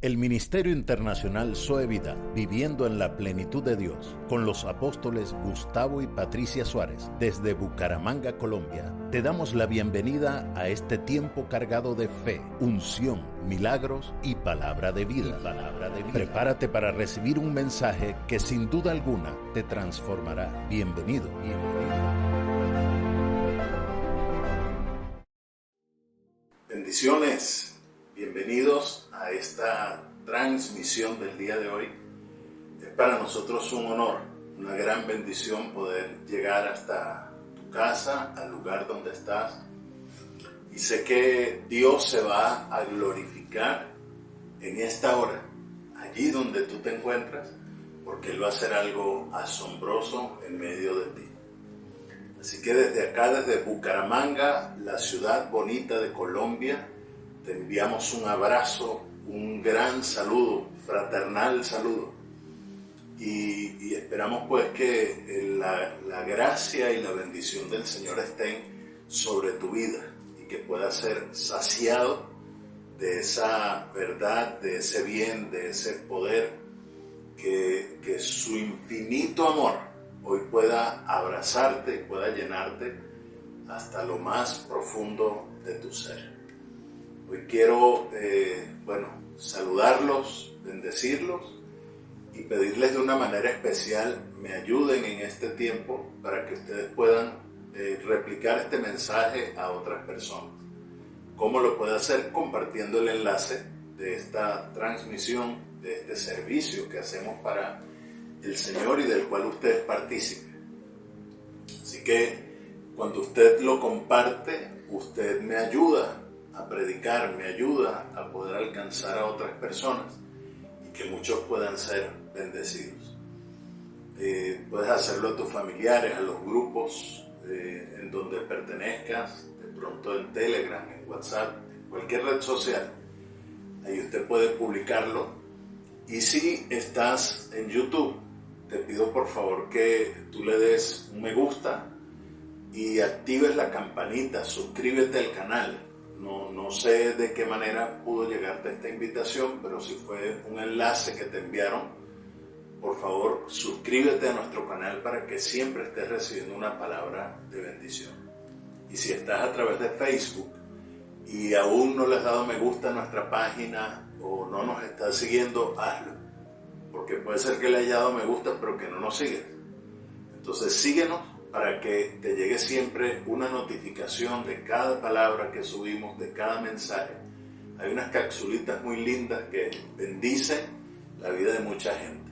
El Ministerio Internacional Zoe Vida, viviendo en la plenitud de Dios, con los apóstoles Gustavo y Patricia Suárez, desde Bucaramanga, Colombia, te damos la bienvenida a este tiempo cargado de fe, unción, milagros y palabra de vida. Prepárate para recibir un mensaje que sin duda alguna te transformará. Bienvenido. Bendiciones. Bienvenidos a esta transmisión del día de hoy. Es para nosotros un honor, una gran bendición poder llegar hasta tu casa, al lugar donde estás. Y sé que Dios se va a glorificar en esta hora, allí donde tú te encuentras, porque Él va a hacer algo asombroso en medio de ti. Así que desde acá, desde Bucaramanga, la ciudad bonita de Colombia, te enviamos un abrazo, un gran saludo, fraternal saludo. Y esperamos pues que la gracia y la bendición del Señor estén sobre tu vida y que puedas ser saciado de esa verdad, de ese bien, de ese poder, que su infinito amor hoy pueda abrazarte y pueda llenarte hasta lo más profundo de tu ser. Hoy quiero, saludarlos, bendecirlos y pedirles de una manera especial me ayuden en este tiempo para que ustedes puedan replicar este mensaje a otras personas. ¿Cómo lo puede hacer? Compartiendo el enlace de esta transmisión, de este servicio que hacemos para el Señor y del cual ustedes participen. Así que cuando usted lo comparte, usted me ayuda a predicar, me ayuda a poder alcanzar a otras personas y que muchos puedan ser bendecidos. Puedes hacerlo a tus familiares, a los grupos en donde pertenezcas, de pronto en Telegram, en WhatsApp, en cualquier red social. Ahí usted puede publicarlo. Y si estás en YouTube, te pido por favor que tú le des un me gusta y actives la campanita, suscríbete al canal. No sé de qué manera pudo llegarte esta invitación, pero si fue un enlace que te enviaron, por favor suscríbete a nuestro canal para que siempre estés recibiendo una palabra de bendición. Y si estás a través de Facebook y aún no le has dado me gusta a nuestra página o no nos estás siguiendo, hazlo, porque puede ser que le haya dado me gusta pero que no nos sigues. Entonces síguenos para que te llegue siempre una notificación de cada palabra que subimos, de cada mensaje. Hay unas capsulitas muy lindas que bendicen la vida de mucha gente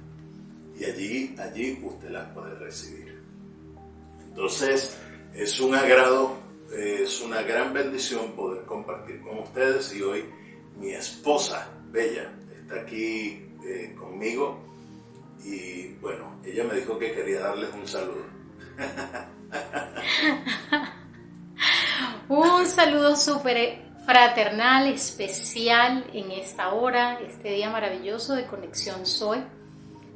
y allí usted las puede recibir. Entonces es un agrado, es una gran bendición poder compartir con ustedes, y hoy mi esposa Bella está aquí conmigo y bueno, ella me dijo que quería darles un saludo. Un saludo súper fraternal, especial en esta hora, este día maravilloso de Conexión Zoe.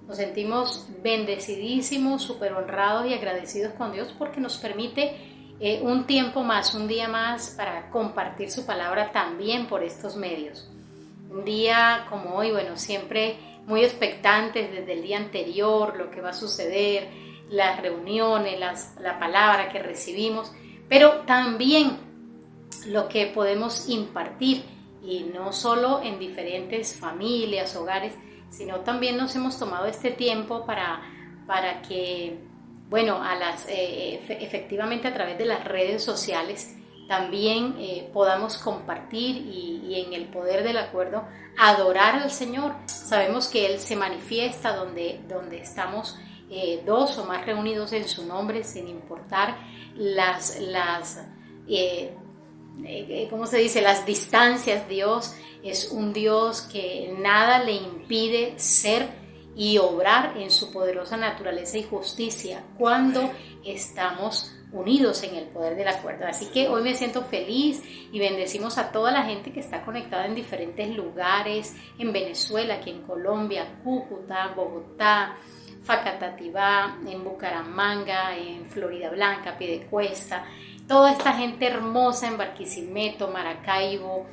Nos sentimos bendecidísimos, súper honrados y agradecidos con Dios porque nos permite un tiempo más, un día más para compartir su palabra también por estos medios. Un día como hoy, siempre muy expectantes desde el día anterior, lo que va a suceder, las reuniones, la palabra que recibimos, pero también lo que podemos impartir, y no solo en diferentes familias, hogares, sino también nos hemos tomado este tiempo para que, efectivamente a través de las redes sociales también podamos compartir y en el poder del acuerdo adorar al Señor. Sabemos que Él se manifiesta donde estamos dos o más reunidos en su nombre, sin importar las distancias. Dios es un Dios que nada le impide ser y obrar en su poderosa naturaleza y justicia cuando estamos unidos en el poder del acuerdo. Así que hoy me siento feliz y bendecimos a toda la gente que está conectada en diferentes lugares, en Venezuela, aquí en Colombia, Cúcuta, Bogotá, Facatativá, en Bucaramanga, en Florida Blanca, Piedecuesta, toda esta gente hermosa en Barquisimeto, Maracaibo,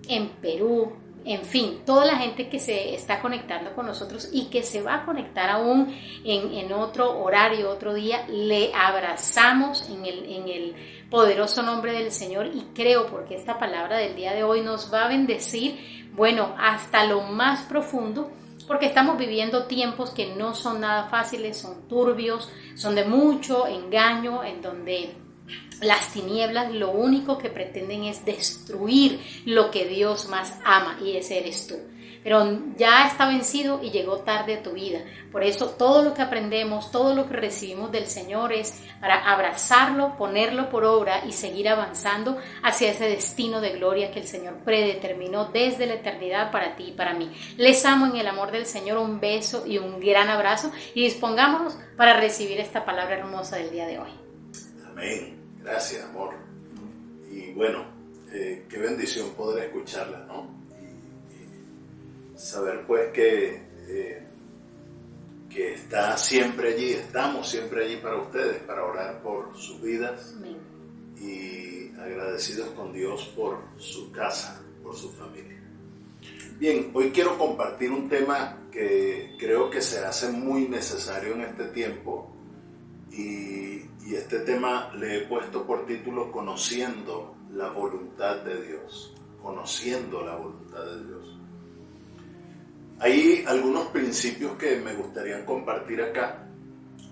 en Perú, en fin, toda la gente que se está conectando con nosotros y que se va a conectar aún en otro horario, otro día, le abrazamos en el poderoso nombre del Señor, y creo, porque esta palabra del día de hoy nos va a bendecir, bueno, hasta lo más profundo, porque estamos viviendo tiempos que no son nada fáciles, son turbios, son de mucho engaño, en donde las tinieblas lo único que pretenden es destruir lo que Dios más ama, y ese eres tú. Pero ya está vencido y llegó tarde a tu vida. Por eso todo lo que aprendemos, todo lo que recibimos del Señor es para abrazarlo, ponerlo por obra y seguir avanzando hacia ese destino de gloria que el Señor predeterminó desde la eternidad para ti y para mí. Les amo en el amor del Señor, un beso y un gran abrazo, y dispongámonos para recibir esta palabra hermosa del día de hoy. Amén. Gracias, amor. Y bueno, qué bendición poder escucharla, ¿no? Y saber pues que está siempre allí, estamos siempre allí para ustedes, para orar por sus vidas. Amén. Y agradecidos con Dios por su casa, por su familia. Bien, hoy quiero compartir un tema que creo que se hace muy necesario en este tiempo. Y este tema le he puesto por título Conociendo la voluntad de Dios. Conociendo la voluntad de Dios. Hay algunos principios que me gustaría compartir acá.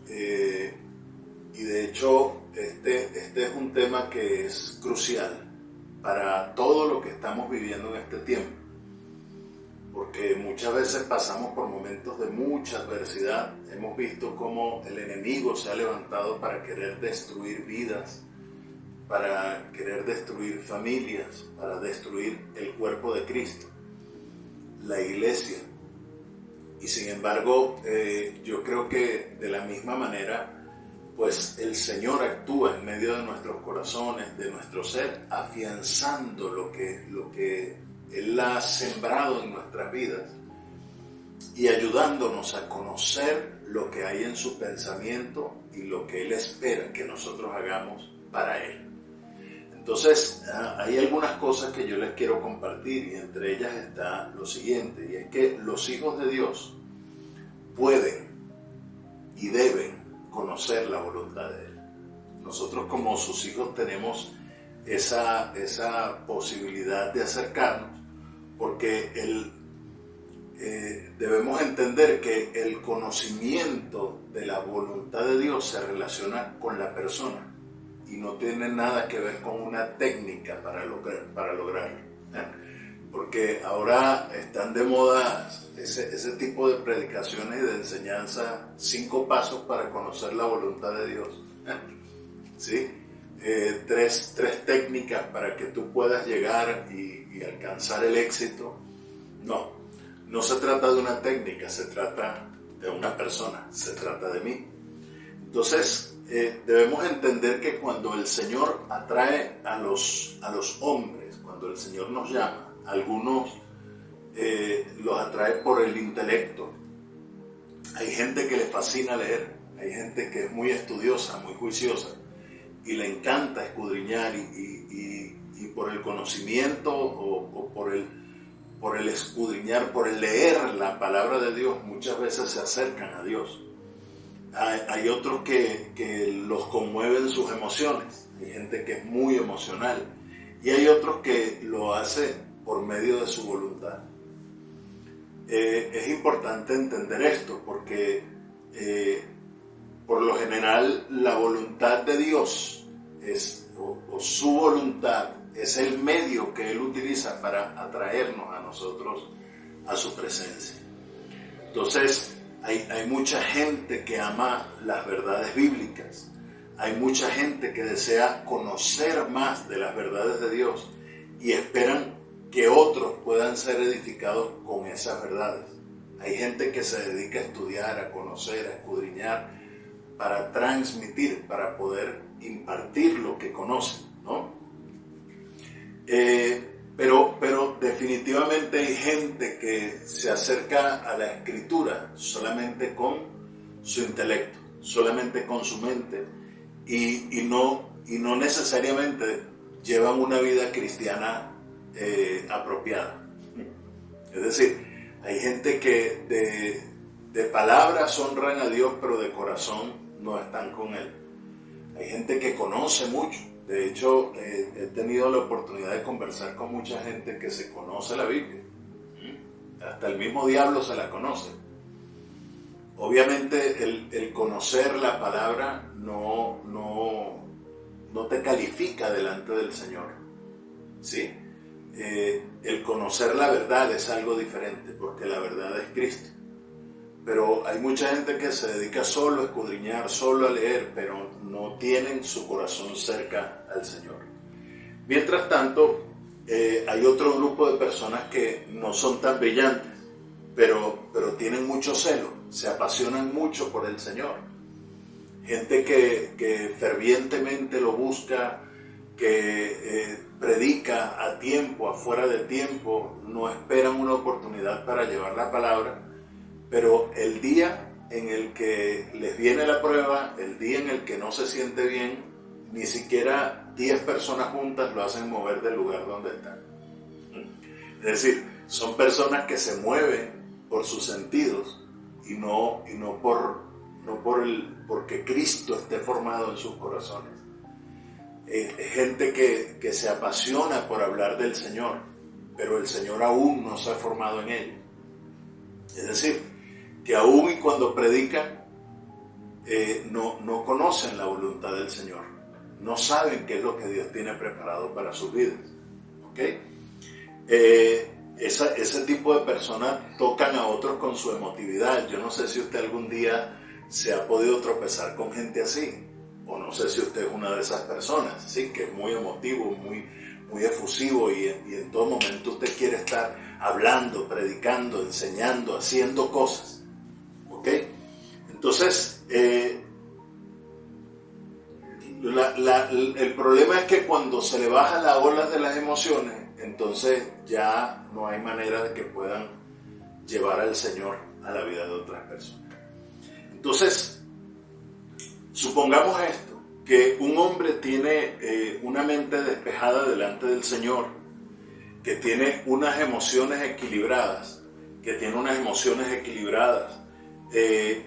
Y de hecho, este es un tema que es crucial para todo lo que estamos viviendo en este tiempo. Porque muchas veces pasamos por momentos de mucha adversidad. Hemos visto cómo el enemigo se ha levantado para querer destruir vidas, para querer destruir familias, para destruir el cuerpo de Cristo, la iglesia. Y sin embargo, yo creo que de la misma manera, pues el Señor actúa en medio de nuestros corazones, de nuestro ser, afianzando lo que Él ha sembrado en nuestras vidas y ayudándonos a conocer lo que hay en su pensamiento y lo que Él espera que nosotros hagamos para Él. Entonces, hay algunas cosas que yo les quiero compartir, y entre ellas está lo siguiente, y es que los hijos de Dios pueden y deben conocer la voluntad de Él. Nosotros como sus hijos tenemos esa posibilidad de acercarnos, porque debemos entender que el conocimiento de la voluntad de Dios se relaciona con la persona y no tiene nada que ver con una técnica para lograrlo. Porque ahora están de moda ese tipo de predicaciones y de enseñanza, 5 pasos para conocer la voluntad de Dios. ¿Sí? Tres técnicas para que tú puedas llegar y alcanzar el éxito. No se trata de una técnica, se trata de una persona, se trata de mí. Entonces, debemos entender que cuando el Señor atrae a los hombres, cuando el Señor nos llama, algunos los atrae por el intelecto. Hay gente que le fascina leer, hay gente que es muy estudiosa, muy juiciosa, y le encanta escudriñar y por el conocimiento o por el escudriñar, por el leer la palabra de Dios, muchas veces se acercan a Dios. Hay otros que los conmueven sus emociones, hay gente que es muy emocional, y hay otros que lo hace por medio de su voluntad. Es importante entender esto porque por lo general la voluntad de Dios o su voluntad es el medio que Él utiliza para atraernos a nosotros a su presencia. Entonces hay mucha gente que ama las verdades bíblicas, hay mucha gente que desea conocer más de las verdades de Dios y esperan que otros puedan ser edificados con esas verdades. Hay gente que se dedica a estudiar, a conocer, a escudriñar, para transmitir, para poder impartir lo que conocen, ¿no? Pero definitivamente hay gente que se acerca a la Escritura solamente con su intelecto, solamente con su mente, y no necesariamente llevan una vida cristiana apropiada. Es decir, hay gente que de palabras honran a Dios, pero de corazón no están con Él. Hay gente que conoce mucho. De hecho, he tenido la oportunidad de conversar con mucha gente que se conoce la Biblia. Hasta el mismo diablo se la conoce. Obviamente el conocer la palabra no te califica delante del Señor, ¿sí? El conocer la verdad es algo diferente, porque la verdad es Cristo. Pero hay mucha gente que se dedica solo a escudriñar, solo a leer, pero no tienen su corazón cerca al Señor. Mientras tanto, hay otro grupo de personas que no son tan brillantes, pero tienen mucho celo, se apasionan mucho por el Señor. Gente que fervientemente lo busca, que predica a tiempo, afuera de tiempo, no esperan una oportunidad para llevar la palabra, pero el día en el que les viene la prueba, el día en el que no se siente bien, ni siquiera 10 personas juntas lo hacen mover del lugar donde están. Es decir, son personas que se mueven por sus sentidos y no porque Cristo esté formado en sus corazones. Gente que se apasiona por hablar del Señor, pero el Señor aún no se ha formado en ellos. Es decir, que aún y cuando predican, no conocen la voluntad del Señor, no saben qué es lo que Dios tiene preparado para sus vidas. ¿Okay? Ese tipo de personas tocan a otros con su emotividad. Yo no sé si usted algún día se ha podido tropezar con gente así, o no sé si usted es una de esas personas, ¿sí? Que es muy emotivo, muy efusivo y en todo momento usted quiere estar hablando, predicando, enseñando, haciendo cosas. ¿Ok? Entonces, el problema es que cuando se le bajan las olas de las emociones, entonces ya no hay manera de que puedan llevar al Señor a la vida de otras personas. Entonces, supongamos esto, que un hombre tiene una mente despejada delante del Señor, que tiene unas emociones equilibradas,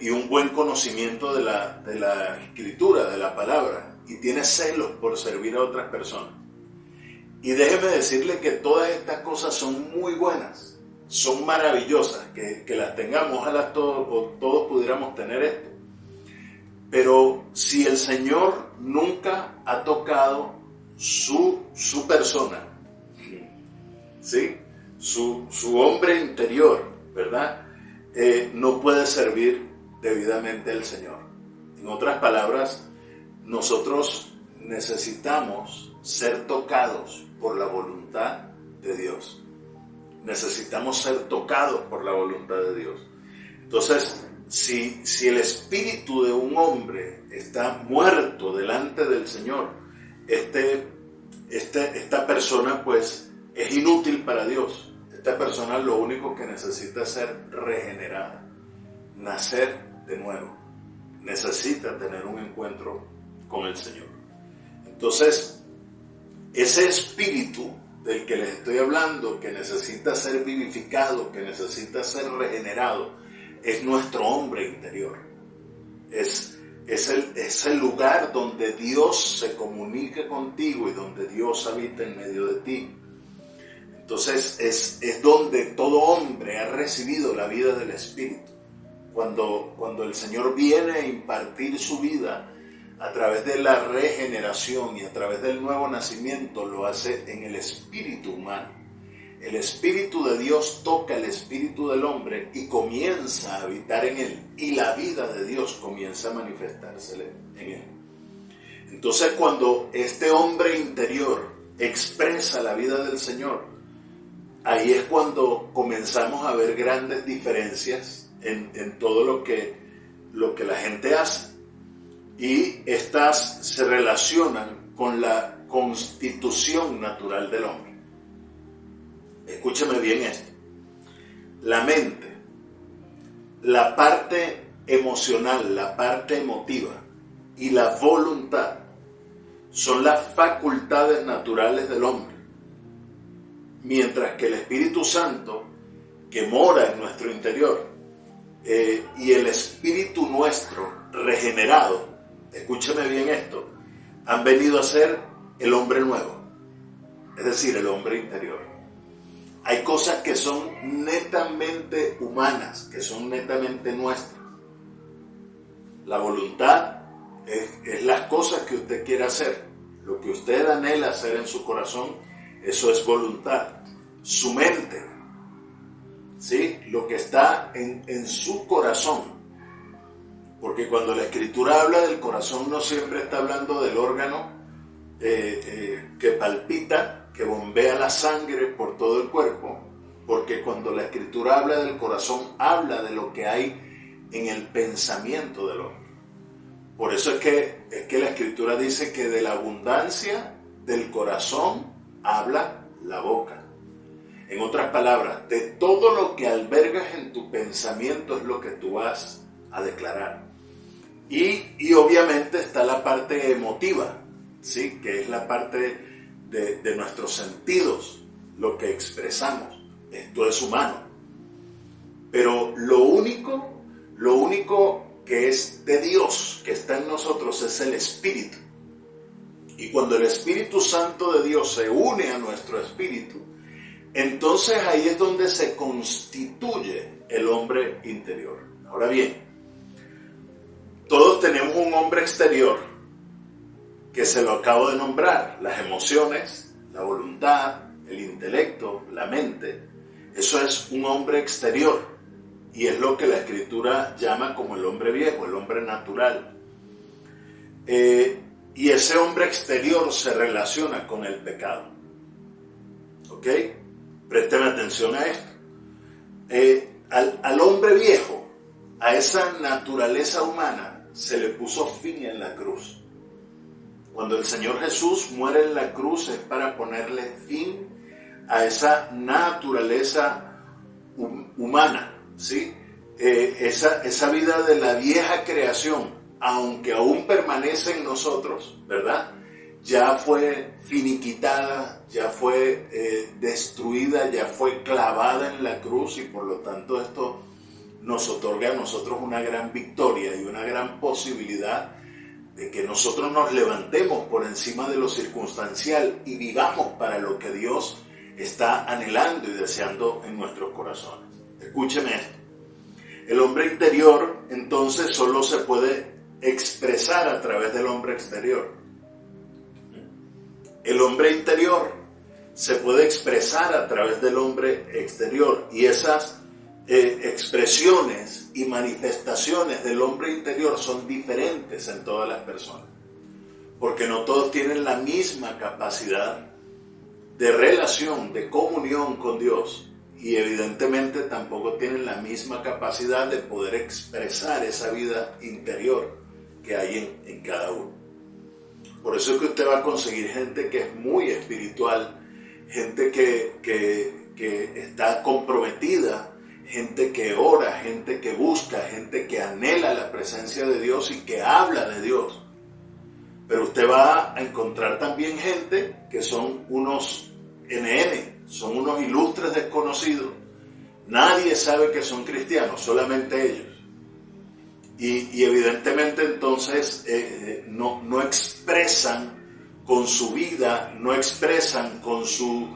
y un buen conocimiento de la Escritura, de la palabra, y tiene celos por servir a otras personas. Y déjeme decirle que todas estas cosas son muy buenas, son maravillosas, que las tengamos, ojalá todos pudiéramos tener esto. Pero si el Señor nunca ha tocado su persona, ¿sí? Su hombre interior, ¿verdad? No puede servir debidamente al Señor. En otras palabras, nosotros necesitamos ser tocados por la voluntad de Dios. Necesitamos ser tocados por la voluntad de Dios. Entonces, si el espíritu de un hombre está muerto delante del Señor, esta persona pues es inútil para Dios. Esta persona lo único que necesita es ser regenerada, nacer de nuevo. Necesita tener un encuentro con el Señor. Entonces, ese espíritu del que les estoy hablando, que necesita ser vivificado, que necesita ser regenerado, es nuestro hombre interior. Es el lugar donde Dios se comunica contigo y donde Dios habita en medio de ti. Entonces es donde todo hombre ha recibido la vida del Espíritu. Cuando el Señor viene a impartir su vida a través de la regeneración y a través del nuevo nacimiento, lo hace en el espíritu humano. El Espíritu de Dios toca el espíritu del hombre y comienza a habitar en él, y la vida de Dios comienza a manifestarse en él. Entonces, cuando este hombre interior expresa la vida del Señor, ahí es cuando comenzamos a ver grandes diferencias en todo lo que la gente hace. Y estas se relacionan con la constitución natural del hombre. Escúcheme bien esto. La mente, la parte emocional, la parte emotiva y la voluntad son las facultades naturales del hombre, mientras que el Espíritu Santo que mora en nuestro interior, y el espíritu nuestro regenerado, escúcheme bien esto, han venido a ser el hombre nuevo, es decir, el hombre interior. Hay cosas que son netamente humanas, que son netamente nuestras. La voluntad es las cosas que usted quiere hacer. Lo que usted anhela hacer en su corazón, eso es voluntad. Su mente, ¿sí? Lo que está en su corazón. Porque cuando la Escritura habla del corazón, no siempre está hablando del órgano que palpita, que bombea la sangre por todo el cuerpo. Porque cuando la Escritura habla del corazón, habla de lo que hay en el pensamiento del hombre. Por eso es que la Escritura dice que de la abundancia del corazón habla la boca. En otras palabras, de todo lo que albergas en tu pensamiento es lo que tú vas a declarar. Y obviamente está la parte emotiva, ¿sí? Que es la parte de nuestros sentidos, lo que expresamos. Esto es humano. Pero lo único que es de Dios, que está en nosotros, es el Espíritu. Y cuando el Espíritu Santo de Dios se une a nuestro espíritu, entonces ahí es donde se constituye el hombre interior. Ahora bien, todos tenemos un hombre exterior, que se lo acabo de nombrar: las emociones, la voluntad, el intelecto, la mente. Eso es un hombre exterior. Y es lo que la Escritura llama como el hombre viejo, el hombre natural. Y ese hombre exterior se relaciona con el pecado. ¿Ok? Présteme atención a esto. Al hombre viejo, a esa naturaleza humana, se le puso fin en la cruz. Cuando el Señor Jesús muere en la cruz es para ponerle fin a esa naturaleza humana. ¿Sí? Esa vida de la vieja creación, aunque aún permanece en nosotros, ¿verdad? Ya fue finiquitada, ya fue destruida, ya fue clavada en la cruz, y por lo tanto esto nos otorga a nosotros una gran victoria y una gran posibilidad de que nosotros nos levantemos por encima de lo circunstancial y vivamos para lo que Dios está anhelando y deseando en nuestros corazones. Escúcheme esto. El hombre interior entonces solo se puede expresar a través del hombre exterior. El hombre interior se puede expresar a través del hombre exterior, y esas expresiones y manifestaciones del hombre interior son diferentes en todas las personas, porque no todos tienen la misma capacidad de relación, de comunión con Dios. Y evidentemente tampoco tienen la misma capacidad de poder expresar esa vida interior que hay en cada uno. Por eso es que usted va a conseguir gente que es muy espiritual, gente que está comprometida, gente que ora, gente que busca, gente que anhela la presencia de Dios y que habla de Dios. Pero usted va a encontrar también gente que son unos NN, son unos ilustres desconocidos. Nadie sabe que son cristianos, solamente ellos. Y evidentemente entonces no expresan con su vida, no expresan con sus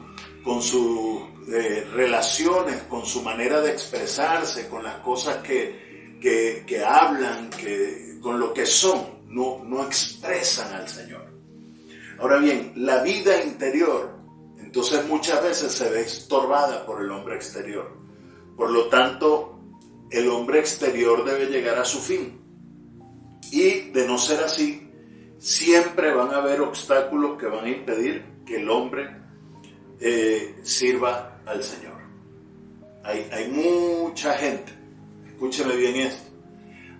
relaciones, con su manera de expresarse, con las cosas que hablan, con lo que son, no expresan al Señor. Ahora bien, la vida interior entonces muchas veces se ve estorbada por el hombre exterior. Por lo tanto, el hombre exterior debe llegar a su fin. Y de no ser así, siempre van a haber obstáculos que van a impedir que el hombre sirva al Señor. Hay mucha gente, escúcheme bien esto,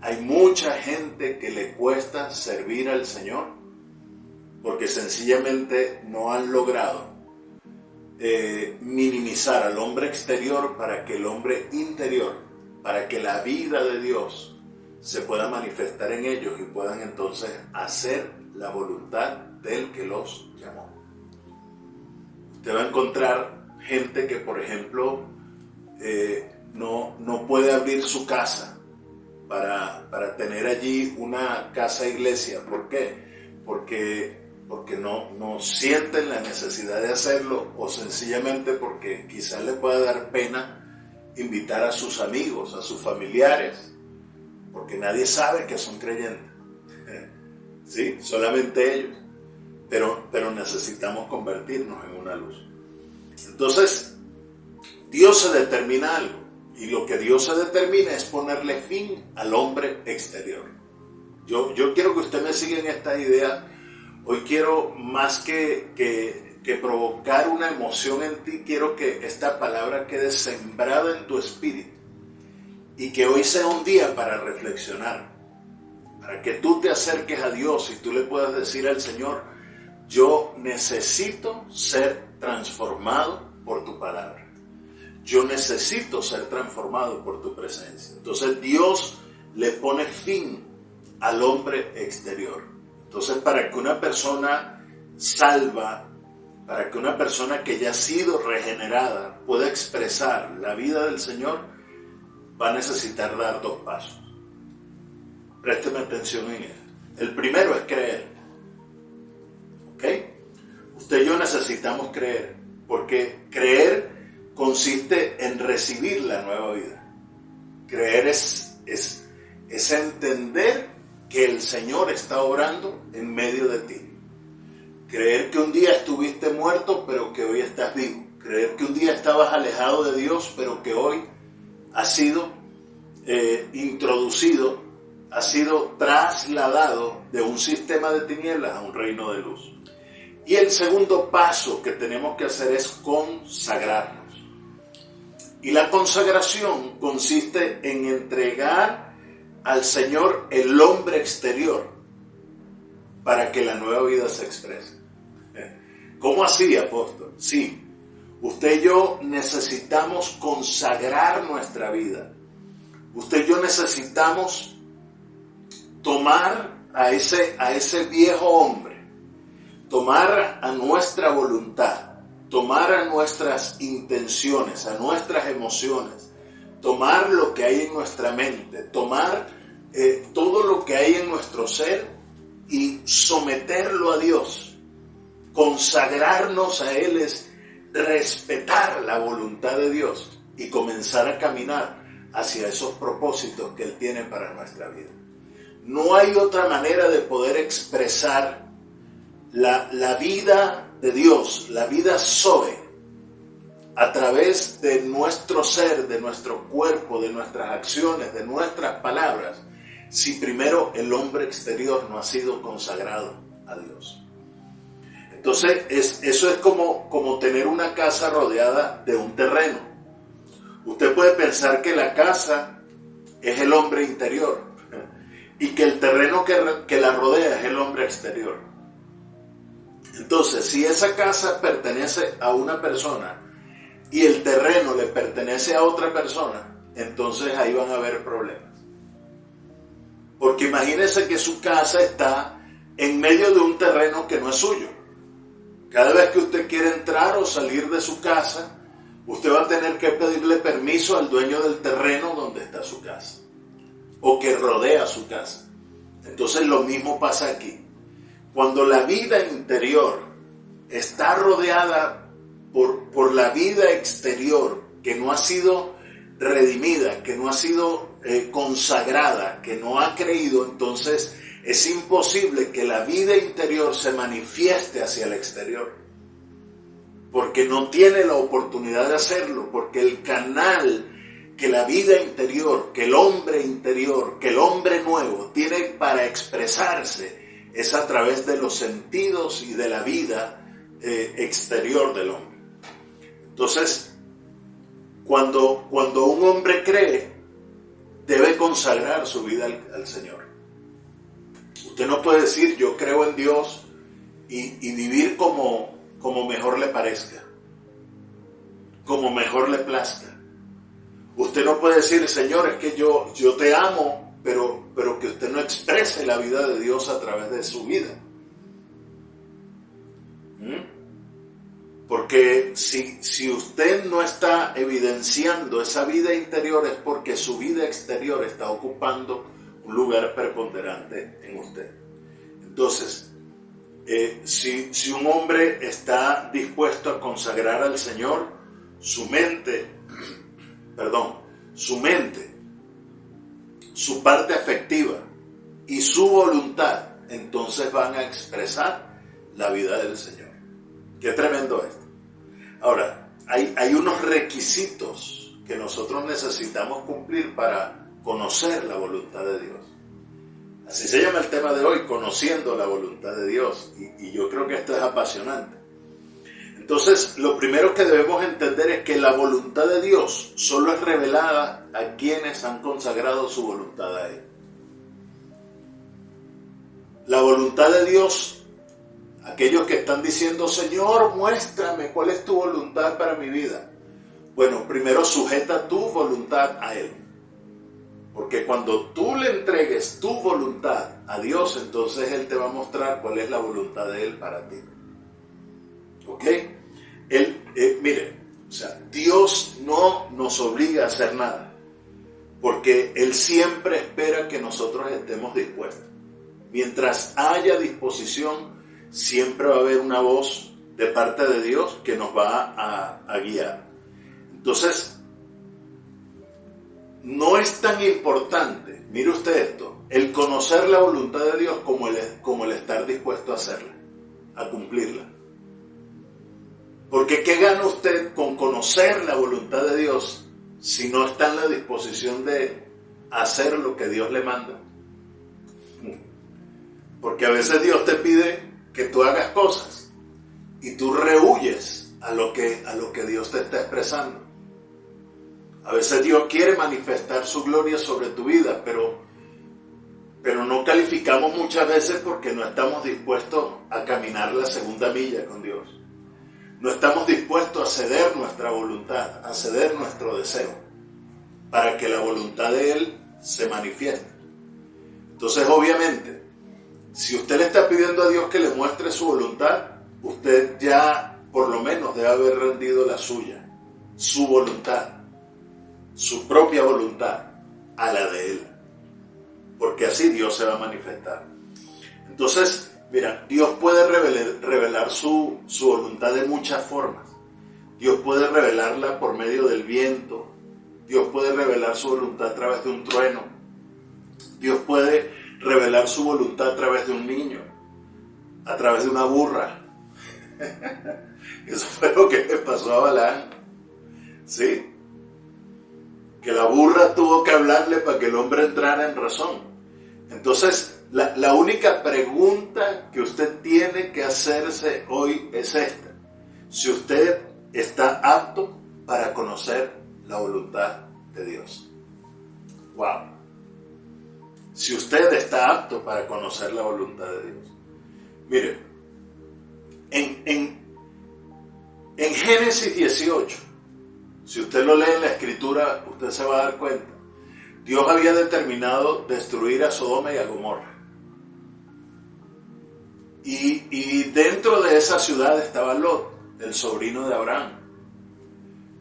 hay mucha gente que le cuesta servir al Señor porque sencillamente no han logrado minimizar al hombre exterior para que el hombre interior, para que la vida de Dios se pueda manifestar en ellos y puedan entonces hacer la voluntad del que los llamó. Usted va a encontrar gente que, por ejemplo, no puede abrir su casa para tener allí una casa iglesia. ¿Por qué? Porque no sienten la necesidad de hacerlo, o sencillamente porque quizás le pueda dar pena invitar a sus amigos, a sus familiares, porque nadie sabe que son creyentes. ¿Sí? Solamente ellos. Pero necesitamos convertirnos en una luz. Entonces, Dios se determina algo, y lo que Dios se determina es ponerle fin al hombre exterior. Yo quiero que usted me siga en esta idea. Hoy quiero, más que provocar una emoción en ti, quiero que esta palabra quede sembrada en tu espíritu, y que hoy sea un día para reflexionar, para que tú te acerques a Dios y tú le puedas decir al Señor: yo necesito ser transformado por tu palabra. Yo necesito ser transformado por tu presencia. Entonces Dios le pone fin al hombre exterior. Entonces, para que una persona salva, para que una persona que ya ha sido regenerada pueda expresar la vida del Señor, va a necesitar dar 2 pasos. Présteme atención en esto. El primero es creer. ¿Ok? Usted y yo necesitamos creer, porque creer consiste en recibir la nueva vida. Creer es entender que el Señor está obrando en medio de ti. Creer que un día estuviste muerto, pero que hoy estás vivo. Creer que un día estabas alejado de Dios, pero que hoy has sido introducido, has sido trasladado de un sistema de tinieblas a un reino de luz. Y el segundo paso que tenemos que hacer es consagrarnos. Y la consagración consiste en entregar al Señor el hombre exterior para que la nueva vida se exprese. ¿Cómo así, apóstol? Sí, usted y yo necesitamos consagrar nuestra vida. Usted y yo necesitamos tomar a ese viejo hombre, tomar a nuestra voluntad, tomar a nuestras intenciones, a nuestras emociones, tomar lo que hay en nuestra mente, tomar todo lo que hay en nuestro ser y someterlo a Dios. Consagrarnos a Él es respetar la voluntad de Dios y comenzar a caminar hacia esos propósitos que Él tiene para nuestra vida. No hay otra manera de poder expresar la vida de Dios, la vida Zoe, a través de nuestro ser, de nuestro cuerpo, de nuestras acciones, de nuestras palabras, si primero el hombre exterior no ha sido consagrado a Dios. Entonces, eso es como tener una casa rodeada de un terreno. Usted puede pensar que la casa es el hombre interior y que el terreno que la rodea es el hombre exterior. Entonces, si esa casa pertenece a una persona y el terreno le pertenece a otra persona, entonces ahí van a haber problemas. Porque imagínese que su casa está en medio de un terreno que no es suyo. Cada vez que usted quiere entrar o salir de su casa, usted va a tener que pedirle permiso al dueño del terreno donde está su casa, o que rodea su casa. Entonces lo mismo pasa aquí. Cuando la vida interior está rodeada por la vida exterior, que no ha sido redimida, que no ha sido consagrada, que no ha creído, entonces es imposible que la vida interior se manifieste hacia el exterior, porque no tiene la oportunidad de hacerlo, porque el canal que la vida interior, que el hombre interior, que el hombre nuevo tiene para expresarse es a través de los sentidos y de la vida exterior del hombre. Entonces, cuando un hombre cree, debe consagrar su vida al Señor. Usted no puede decir yo creo en Dios y vivir como mejor le parezca, como mejor le plazca. Usted no puede decir, Señor, es que yo te amo, pero que usted no exprese la vida de Dios a través de su vida. Porque si usted no está evidenciando esa vida interior es porque su vida exterior está ocupando un lugar preponderante en usted. Entonces, si un hombre está dispuesto a consagrar al Señor su mente, su parte afectiva y su voluntad, entonces van a expresar la vida del Señor. Qué tremendo esto. Ahora, hay unos requisitos que nosotros necesitamos cumplir para conocer la voluntad de Dios. Así se llama el tema de hoy, conociendo la voluntad de Dios. Y yo creo que esto es apasionante. Entonces, lo primero que debemos entender es que la voluntad de Dios solo es revelada a quienes han consagrado su voluntad a Él. La voluntad de Dios, aquellos que están diciendo, Señor, muéstrame cuál es tu voluntad para mi vida. Bueno, primero sujeta tu voluntad a Él. Porque cuando tú le entregues tu voluntad a Dios, entonces Él te va a mostrar cuál es la voluntad de Él para ti. ¿Ok? Mire, o sea, Dios no nos obliga a hacer nada, porque Él siempre espera que nosotros estemos dispuestos. Mientras haya disposición, siempre va a haber una voz de parte de Dios que nos va a guiar. Entonces, no es tan importante, mire usted esto, el conocer la voluntad de Dios como el estar dispuesto a hacerla, a cumplirla. Porque ¿qué gana usted con conocer la voluntad de Dios si no está en la disposición de hacer lo que Dios le manda? Porque a veces Dios te pide que tú hagas cosas y tú rehuyes a lo que Dios te está expresando. A veces Dios quiere manifestar su gloria sobre tu vida, pero no calificamos muchas veces porque no estamos dispuestos a caminar la segunda milla con Dios. No estamos dispuestos a ceder nuestra voluntad, a ceder nuestro deseo, para que la voluntad de Él se manifieste. Entonces, obviamente, si usted le está pidiendo a Dios que le muestre su voluntad, usted ya por lo menos debe haber rendido la suya, su voluntad, su propia voluntad, a la de Él. Porque así Dios se va a manifestar. Entonces, mira, Dios puede revelar su voluntad de muchas formas. Dios puede revelarla por medio del viento. Dios puede revelar su voluntad a través de un trueno. Dios puede revelar su voluntad a través de un niño, a través de una burra. Eso fue lo que le pasó a Balaam. ¿Sí? Que la burra tuvo que hablarle para que el hombre entrara en razón. Entonces, la única pregunta que usted tiene que hacerse hoy es esta: si usted está apto para conocer la voluntad de Dios. Wow. Si usted está apto para conocer la voluntad de Dios. Mire, en Génesis 18, si usted lo lee en la Escritura, usted se va a dar cuenta. Dios había determinado destruir a Sodoma y a Gomorra. Y dentro de esa ciudad estaba Lot, el sobrino de Abraham.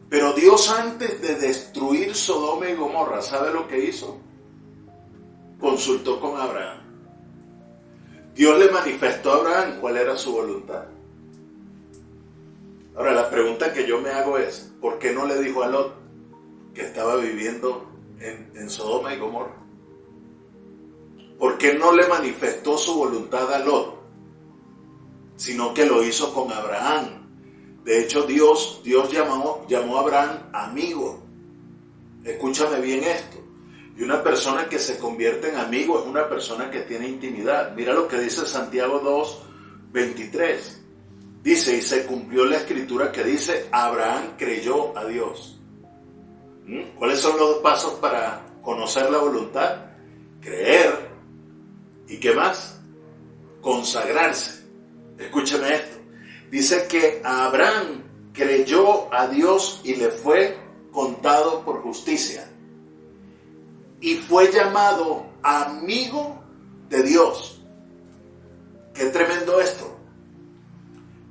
Pero Dios, antes de destruir Sodoma y Gomorra, ¿sabe lo que hizo? Consultó con Abraham. Dios le manifestó a Abraham cuál era su voluntad. Ahora, la pregunta que yo me hago es, ¿por qué no le dijo a Lot que estaba viviendo en Sodoma y Gomorra? ¿Por qué no le manifestó su voluntad a Lot, sino que lo hizo con Abraham? De hecho, Dios llamó a Abraham amigo. Escúchame bien esto. Y una persona que se convierte en amigo es una persona que tiene intimidad. Mira lo que dice Santiago 2:23. Dice, y se cumplió la escritura que dice, Abraham creyó a Dios. ¿Cuáles son los pasos para conocer la voluntad? Creer. ¿Y qué más? Consagrarse. Escúcheme esto. Dice que Abraham creyó a Dios y le fue contado por justicia. Y fue llamado amigo de Dios. Qué tremendo esto.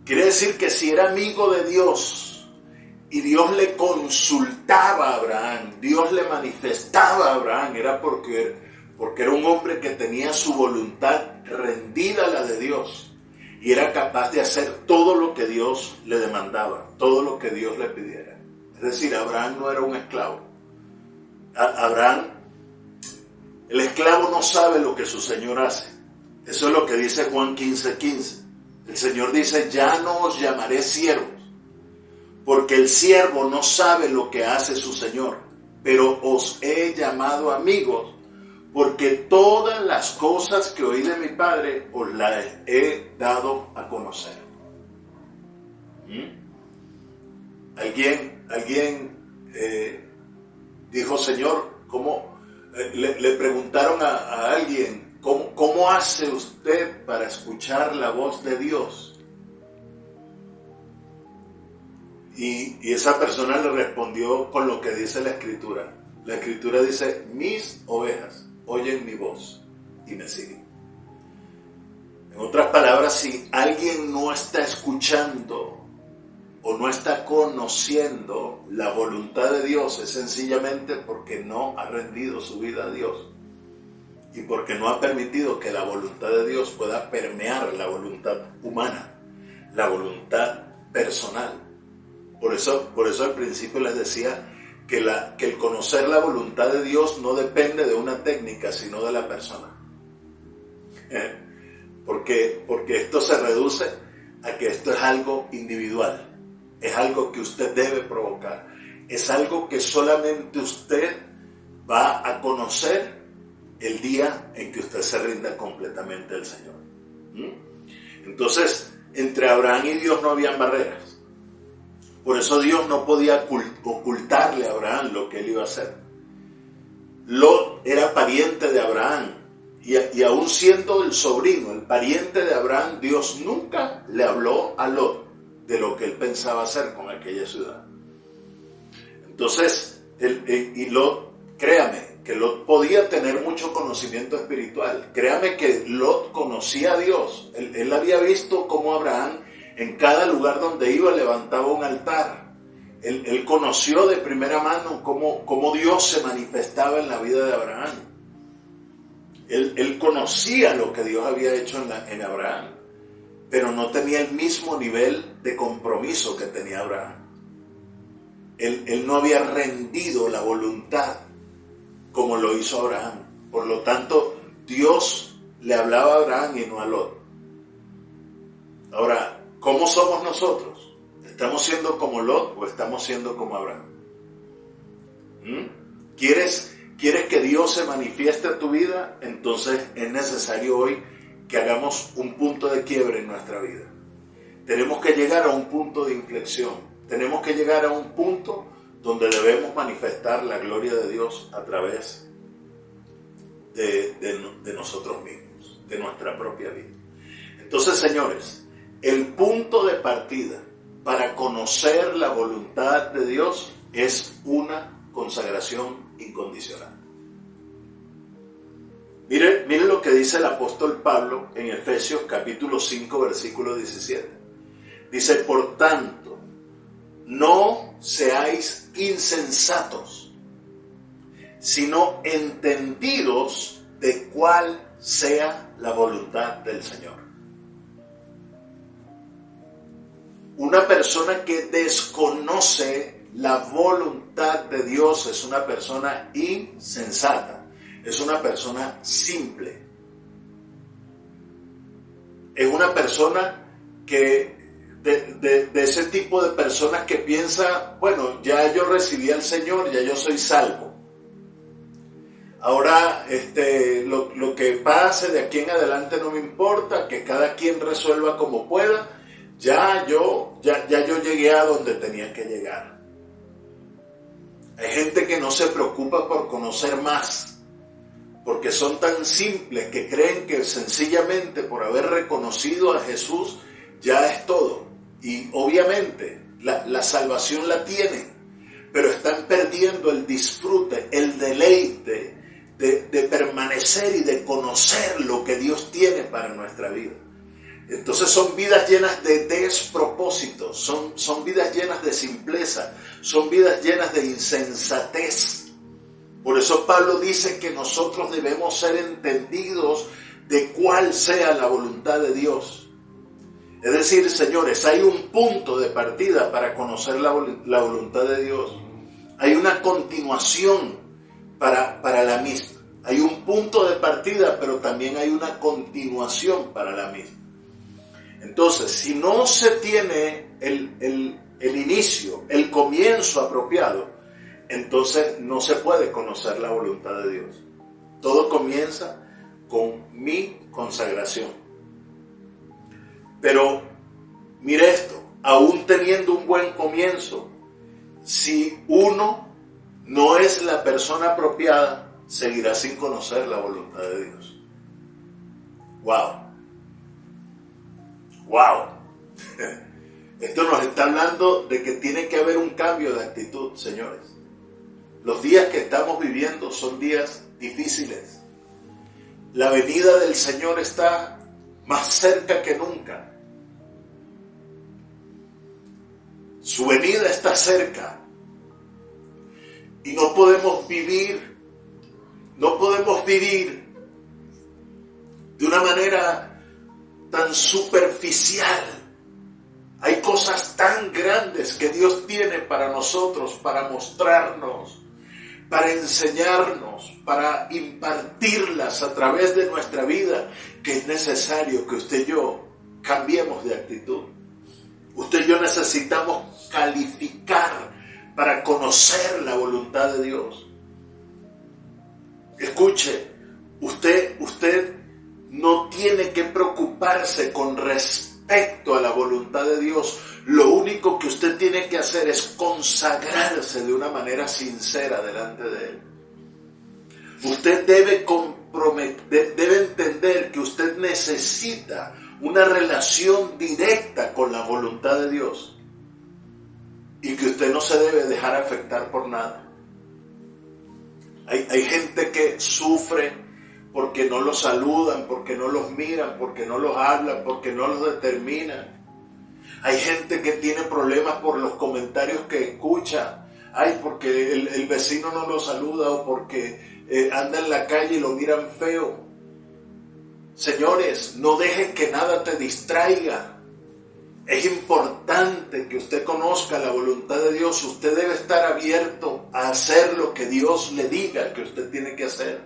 Quiere decir que si era amigo de Dios y Dios le consultaba a Abraham, Dios le manifestaba a Abraham, era porque era un hombre que tenía su voluntad rendida a la de Dios y era capaz de hacer todo lo que Dios le demandaba, todo lo que Dios le pidiera. Es decir, Abraham no era un esclavo. Abraham, el esclavo no sabe lo que su Señor hace. Eso es lo que dice Juan 15:15. El Señor dice, ya no os llamaré siervos, porque el siervo no sabe lo que hace su Señor, pero os he llamado amigos, porque todas las cosas que oí de mi Padre os las he dado a conocer. Alguien dijo, Señor, ¿cómo? Le preguntaron a alguien, ¿cómo hace usted para escuchar la voz de Dios? Y esa persona le respondió con lo que dice la Escritura. La Escritura dice, mis ovejas oyen mi voz y me siguen. En otras palabras, si alguien no está escuchando o no está conociendo la voluntad de Dios, es sencillamente porque no ha rendido su vida a Dios. Y porque no ha permitido que la voluntad de Dios pueda permear la voluntad humana, la voluntad personal. Por eso al principio les decía que el conocer la voluntad de Dios no depende de una técnica, sino de la persona. Porque esto se reduce a que esto es algo individual, es algo que usted debe provocar, es algo que solamente usted va a conocer el día en que usted se rinda completamente al Señor. Entonces, entre Abraham y Dios no habían barreras. Por eso Dios no podía ocultarle a Abraham lo que él iba a hacer. Lot era pariente de Abraham. Y aún siendo el sobrino, el pariente de Abraham, Dios nunca le habló a Lot de lo que él pensaba hacer con aquella ciudad. Entonces, Lot, créame, que Lot podía tener mucho conocimiento espiritual. Créame que Lot conocía a Dios. Él había visto cómo Abraham en cada lugar donde iba levantaba un altar. Él conoció de primera mano cómo Dios se manifestaba en la vida de Abraham. Él conocía lo que Dios había hecho en Abraham, pero no tenía el mismo nivel de compromiso que tenía Abraham. Él no había rendido la voluntad como lo hizo Abraham. Por lo tanto, Dios le hablaba a Abraham y no a Lot. Ahora, ¿cómo somos nosotros? ¿Estamos siendo como Lot o estamos siendo como Abraham? ¿Quieres que Dios se manifieste en tu vida? Entonces es necesario hoy que hagamos un punto de quiebre en nuestra vida. Tenemos que llegar a un punto de inflexión. Tenemos que llegar a un punto donde debemos manifestar la gloria de Dios a través de nosotros mismos, de nuestra propia vida. Entonces, señores, el punto de partida para conocer la voluntad de Dios es una consagración incondicional. Mire lo que dice el apóstol Pablo en Efesios capítulo 5, versículo 17. Dice, por tanto, no seáis insensatos, sino entendidos de cuál sea la voluntad del Señor. Una persona que desconoce la voluntad de Dios es una persona insensata, es una persona simple. Es una persona que de ese tipo de personas que piensa, bueno, ya yo recibí al Señor, ya yo soy salvo. Ahora lo que pase de aquí en adelante no me importa, que cada quien resuelva como pueda. Ya yo llegué a donde tenía que llegar. Hay gente que no se preocupa por conocer más, porque son tan simples que creen que sencillamente por haber reconocido a Jesús ya es todo. Y obviamente la salvación la tienen, pero están perdiendo el disfrute, el deleite de permanecer y de conocer lo que Dios tiene para nuestra vida. Entonces son vidas llenas de despropósitos, son vidas llenas de simpleza, son vidas llenas de insensatez. Por eso Pablo dice que nosotros debemos ser entendidos de cuál sea la voluntad de Dios. Es decir, señores, hay un punto de partida para conocer la voluntad de Dios. Hay una continuación para la misma. Hay un punto de partida, pero también hay una continuación para la misma. Entonces, si no se tiene el inicio, el comienzo apropiado, entonces no se puede conocer la voluntad de Dios. Todo comienza con mi consagración. Pero mire esto, aún teniendo un buen comienzo, si uno no es la persona apropiada, seguirá sin conocer la voluntad de Dios. ¡Wow! ¡Wow! Esto nos está hablando de que tiene que haber un cambio de actitud, señores. Los días que estamos viviendo son días difíciles. La venida del Señor está más cerca que nunca. Su venida está cerca. Y no podemos vivir de una manera tan superficial. Hay cosas tan grandes que Dios tiene para nosotros, para mostrarnos, para enseñarnos, para impartirlas a través de nuestra vida, que es necesario que usted y yo cambiemos de actitud. Usted y yo necesitamos calificar para conocer la voluntad de Dios. Escuche, usted no tiene que preocuparse con respecto a la voluntad de Dios. Lo único que usted tiene que hacer es consagrarse de una manera sincera delante de Él. Usted debe entender que usted necesita una relación directa con la voluntad de Dios y que usted no se debe dejar afectar por nada. Hay gente que sufre porque no los saludan, porque no los miran, porque no los hablan, porque no los determinan. Hay gente que tiene problemas por los comentarios que escucha. Ay, porque el vecino no lo saluda o porque anda en la calle y lo miran feo. Señores, no dejes que nada te distraiga. Es importante que usted conozca la voluntad de Dios. Usted debe estar abierto a hacer lo que Dios le diga que usted tiene que hacer.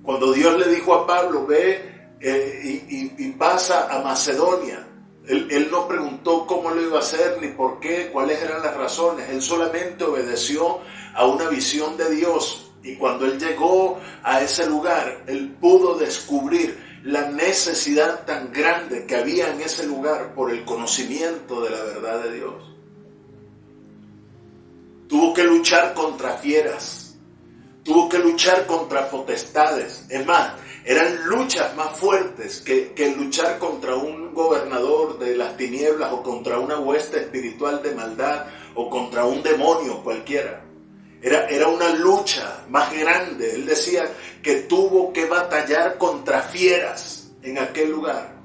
Cuando Dios le dijo a Pablo, ve y pasa a Macedonia, él no preguntó cómo lo iba a hacer, ni por qué, cuáles eran las razones. Él solamente obedeció a una visión de Dios. Y cuando él llegó a ese lugar, él pudo descubrir la necesidad tan grande que había en ese lugar por el conocimiento de la verdad de Dios. Tuvo que luchar contra fieras, tuvo que luchar contra potestades. Es más, eran luchas más fuertes que luchar contra un gobernador de las tinieblas o contra una hueste espiritual de maldad o contra un demonio cualquiera. Era una lucha más grande. Él decía que tuvo que batallar contra fieras en aquel lugar.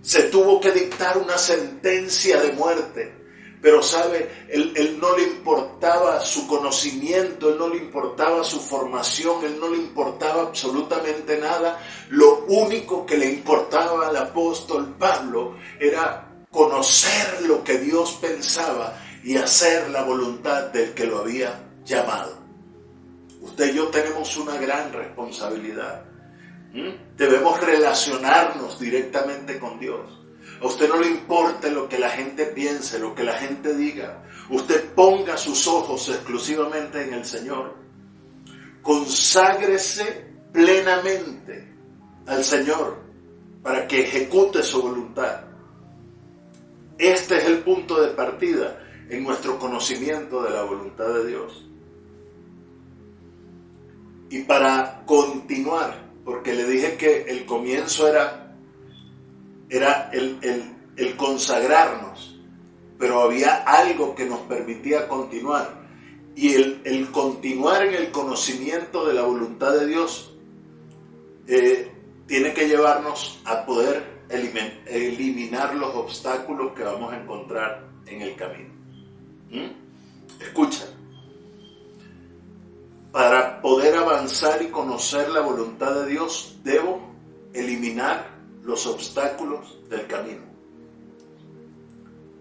Se tuvo que dictar una sentencia de muerte. Pero sabe, él no le importaba su conocimiento, él no le importaba su formación, él no le importaba absolutamente nada. Lo único que le importaba al apóstol Pablo era conocer lo que Dios pensaba y hacer la voluntad del que lo había llamado. Usted y yo tenemos una gran responsabilidad. Debemos relacionarnos directamente con Dios. A usted no le importa lo que la gente piense, lo que la gente diga. Usted ponga sus ojos exclusivamente en el Señor. Conságrese plenamente al Señor para que ejecute su voluntad. Este es el punto de partida en nuestro conocimiento de la voluntad de Dios. Y para continuar, porque le dije que el comienzo era el consagrarnos, pero había algo que nos permitía continuar. Y el continuar en el conocimiento de la voluntad de Dios tiene que llevarnos a poder eliminar los obstáculos que vamos a encontrar en el camino. Escucha, para poder avanzar y conocer la voluntad de Dios, debo eliminar los obstáculos del camino.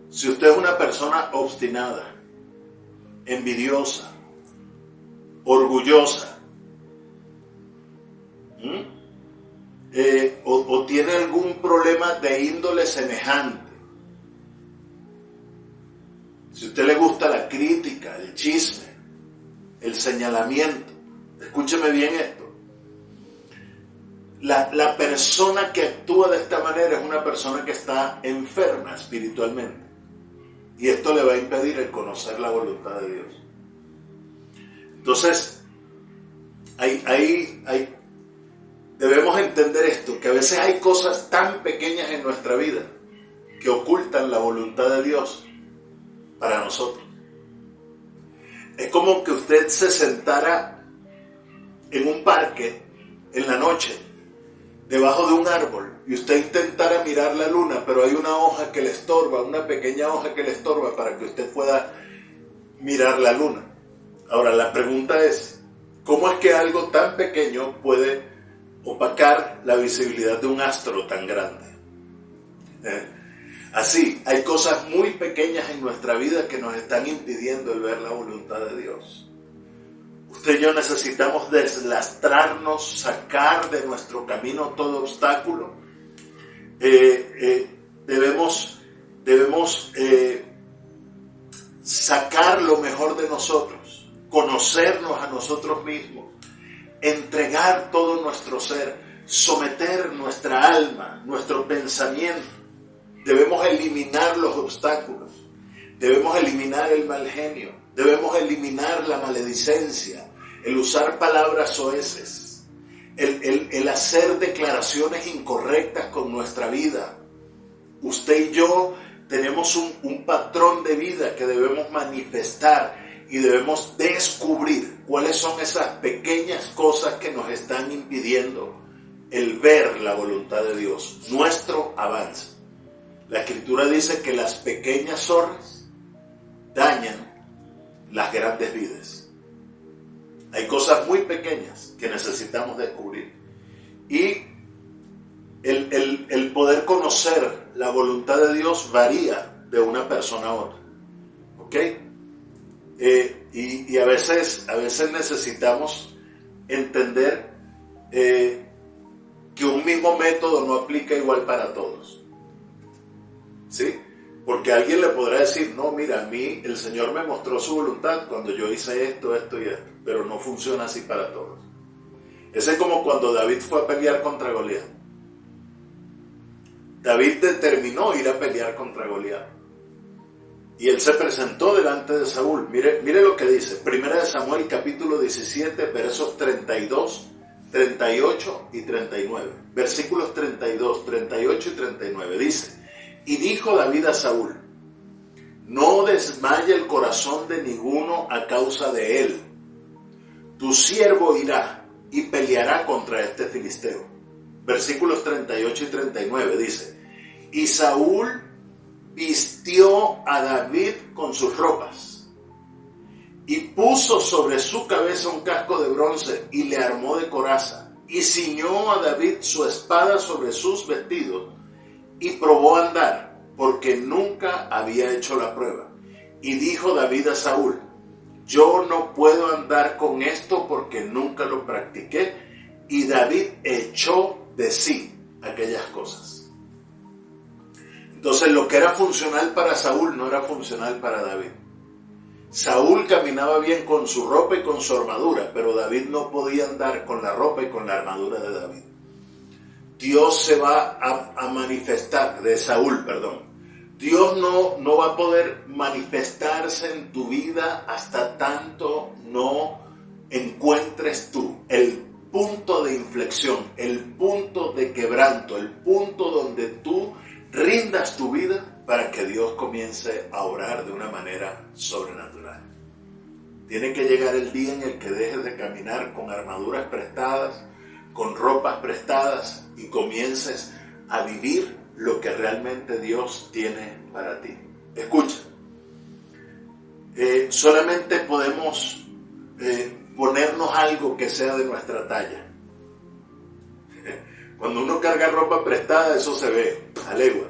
Si usted es una persona obstinada, envidiosa, orgullosa, o tiene algún problema de índole semejante, si a usted le gusta la crítica, el chisme, el señalamiento, escúcheme bien esto, la persona que actúa de esta manera es una persona que está enferma espiritualmente, y esto le va a impedir el conocer la voluntad de Dios. Entonces, debemos entender esto, que a veces hay cosas tan pequeñas en nuestra vida que ocultan la voluntad de Dios para nosotros. Es como que usted se sentara en un parque en la noche, debajo de un árbol, y usted intentara mirar la luna, pero hay una hoja que le estorba, una pequeña hoja que le estorba para que usted pueda mirar la luna. Ahora, la pregunta es, ¿cómo es que algo tan pequeño puede opacar la visibilidad de un astro tan grande? Así, hay cosas muy pequeñas en nuestra vida que nos están impidiendo el ver la voluntad de Dios. Usted y yo necesitamos deslastrarnos, sacar de nuestro camino todo obstáculo. Debemos sacar lo mejor de nosotros, conocernos a nosotros mismos, entregar todo nuestro ser, someter nuestra alma, nuestro pensamiento. Debemos eliminar los obstáculos, debemos eliminar el mal genio, debemos eliminar la maledicencia, el usar palabras soeces, el hacer declaraciones incorrectas con nuestra vida. Usted y yo tenemos un patrón de vida que debemos manifestar y debemos descubrir cuáles son esas pequeñas cosas que nos están impidiendo el ver la voluntad de Dios, nuestro avance. La Escritura dice que las pequeñas zorras dañan las grandes vides. Hay cosas muy pequeñas que necesitamos descubrir. Y el poder conocer la voluntad de Dios varía de una persona a otra. ¿Ok? Y a veces necesitamos entender que un mismo método no aplica igual para todos. ¿Sí? Porque alguien le podrá decir, no, mira, a mí el Señor me mostró su voluntad cuando yo hice esto y esto, pero no funciona así para todos. Ese es como cuando David fue a pelear contra Goliat. David determinó ir a pelear contra Goliat. Y él se presentó delante de Saúl. Mire lo que dice, 1 Samuel capítulo 17, versos 32, 38 y 39. Versículos 32, 38 y 39. Dice, y dijo David a Saúl, no desmaye el corazón de ninguno a causa de él. Tu siervo irá y peleará contra este filisteo. Versículos 38 y 39 dice, y Saúl vistió a David con sus ropas y puso sobre su cabeza un casco de bronce y le armó de coraza y ciñó a David su espada sobre sus vestidos y probó a andar porque nunca había hecho la prueba. Y dijo David a Saúl, yo no puedo andar con esto porque nunca lo practiqué. Y David echó de sí aquellas cosas. Entonces lo que era funcional para Saúl no era funcional para David. Saúl caminaba bien con su ropa y con su armadura, pero David no podía andar con la ropa y con la armadura de David. Dios se va a manifestar, de Saúl, perdón. Dios no va a poder manifestarse en tu vida hasta tanto no encuentres tú el punto de inflexión, el punto de quebranto, el punto donde tú rindas tu vida para que Dios comience a obrar de una manera sobrenatural. Tiene que llegar el día en el que dejes de caminar con armaduras prestadas, con ropas prestadas y comiences a vivir lo que realmente Dios tiene para ti. Escucha, solamente podemos ponernos algo que sea de nuestra talla. Cuando uno carga ropa prestada, eso se ve a leguas,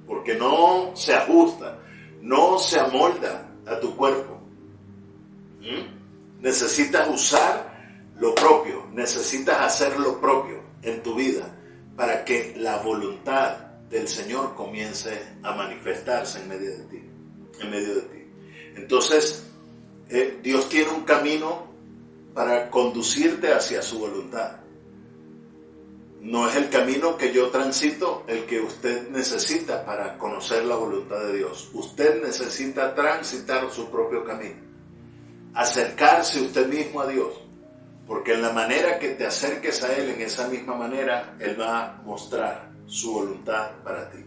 porque no se ajusta, no se amolda a tu cuerpo. Necesitas usar lo propio, necesitas hacer lo propio en tu vida para que la voluntad del Señor comience a manifestarse en medio de ti. Entonces, Dios tiene un camino para conducirte hacia su voluntad. No es el camino que yo transito el que usted necesita para conocer la voluntad de Dios. Usted necesita transitar su propio camino, acercarse usted mismo a Dios, porque en la manera que te acerques a Él, en esa misma manera, Él va a mostrar su voluntad para ti.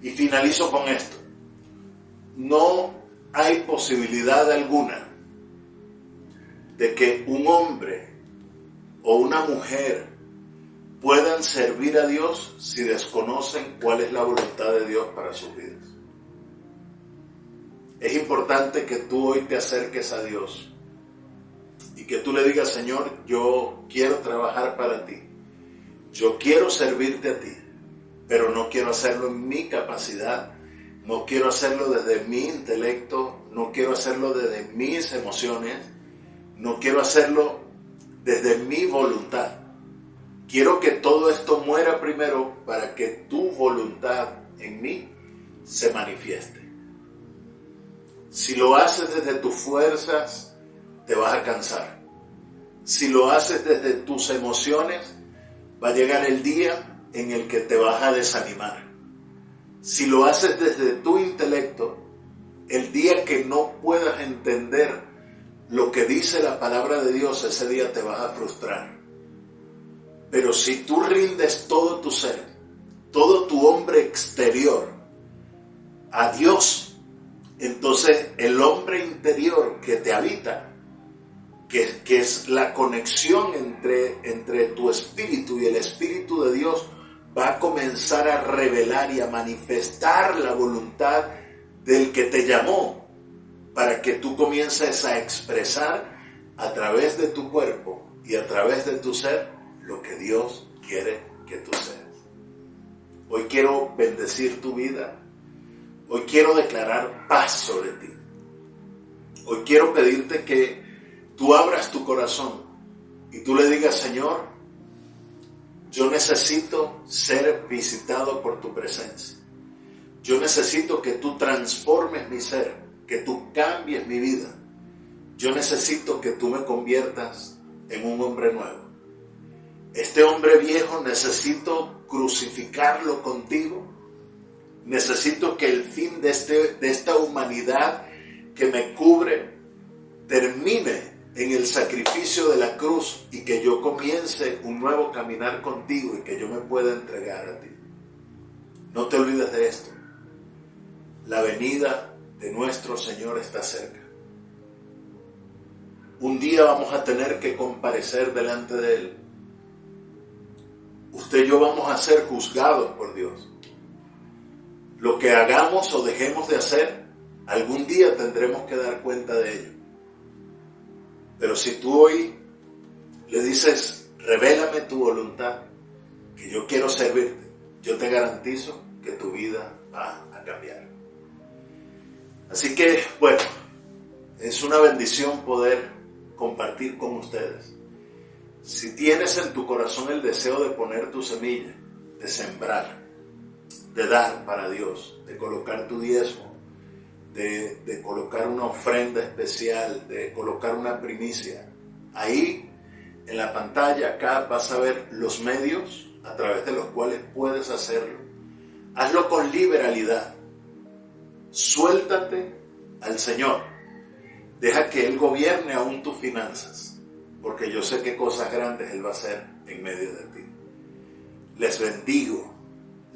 Y finalizo con esto. No hay posibilidad alguna de que un hombre o una mujer puedan servir a Dios si desconocen cuál es la voluntad de Dios para sus vidas. Es importante que tú hoy te acerques a Dios y que tú le digas: Señor, yo quiero trabajar para ti, yo quiero servirte a ti, pero no quiero hacerlo en mi capacidad, no quiero hacerlo desde mi intelecto, no quiero hacerlo desde mis emociones, no quiero hacerlo desde mi voluntad. Quiero que todo esto muera primero para que tu voluntad en mí se manifieste. Si lo haces desde tus fuerzas, te vas a cansar. Si lo haces desde tus emociones, va a llegar el día en el que te vas a desanimar. Si lo haces desde tu intelecto, el día que no puedas entender lo que dice la palabra de Dios, ese día te vas a frustrar. Pero si tú rindes todo tu ser, todo tu hombre exterior a Dios, entonces el hombre interior que te habita, que es la conexión entre tu espíritu y el Espíritu de Dios, va a comenzar a revelar y a manifestar la voluntad del que te llamó, para que tú comiences a expresar a través de tu cuerpo y a través de tu ser lo que Dios quiere que tú seas. Hoy quiero bendecir tu vida. Hoy quiero declarar paz sobre ti. Hoy quiero pedirte que tú abras tu corazón y tú le digas: Señor, yo necesito ser visitado por tu presencia. Yo necesito que tú transformes mi ser, que tú cambies mi vida. Yo necesito que tú me conviertas en un hombre nuevo. Este hombre viejo necesito crucificarlo contigo. Necesito que el fin de esta humanidad que me cubre termine en el sacrificio de la cruz y que yo comience un nuevo caminar contigo y que yo me pueda entregar a ti. No te olvides de esto. La venida de nuestro Señor está cerca. Un día vamos a tener que comparecer delante de Él. Usted y yo vamos a ser juzgados por Dios. Lo que hagamos o dejemos de hacer, algún día tendremos que dar cuenta de ello. Pero si tú hoy le dices: revélame tu voluntad, que yo quiero servirte, yo te garantizo que tu vida va a cambiar. Así que, bueno, es una bendición poder compartir con ustedes. Si tienes en tu corazón el deseo de poner tu semilla, de sembrar, de dar para Dios, de colocar tu diezmo, de colocar una ofrenda especial, de colocar una primicia, ahí en la pantalla acá vas a ver los medios a través de los cuales puedes hacerlo. Hazlo con liberalidad. Suéltate al Señor. Deja que Él gobierne aún tus finanzas, porque yo sé qué cosas grandes Él va a hacer en medio de ti. Les bendigo,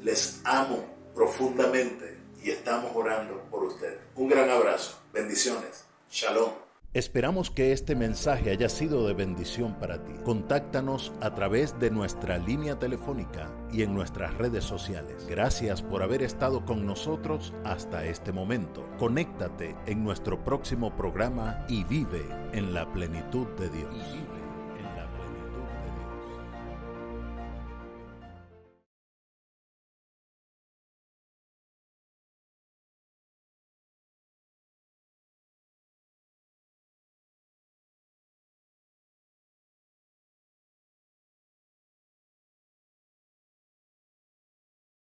les amo profundamente y estamos orando por ustedes. Un gran abrazo, bendiciones, shalom. Esperamos que este mensaje haya sido de bendición para ti. Contáctanos a través de nuestra línea telefónica y en nuestras redes sociales. Gracias por haber estado con nosotros hasta este momento. Conéctate en nuestro próximo programa y vive en la plenitud de Dios.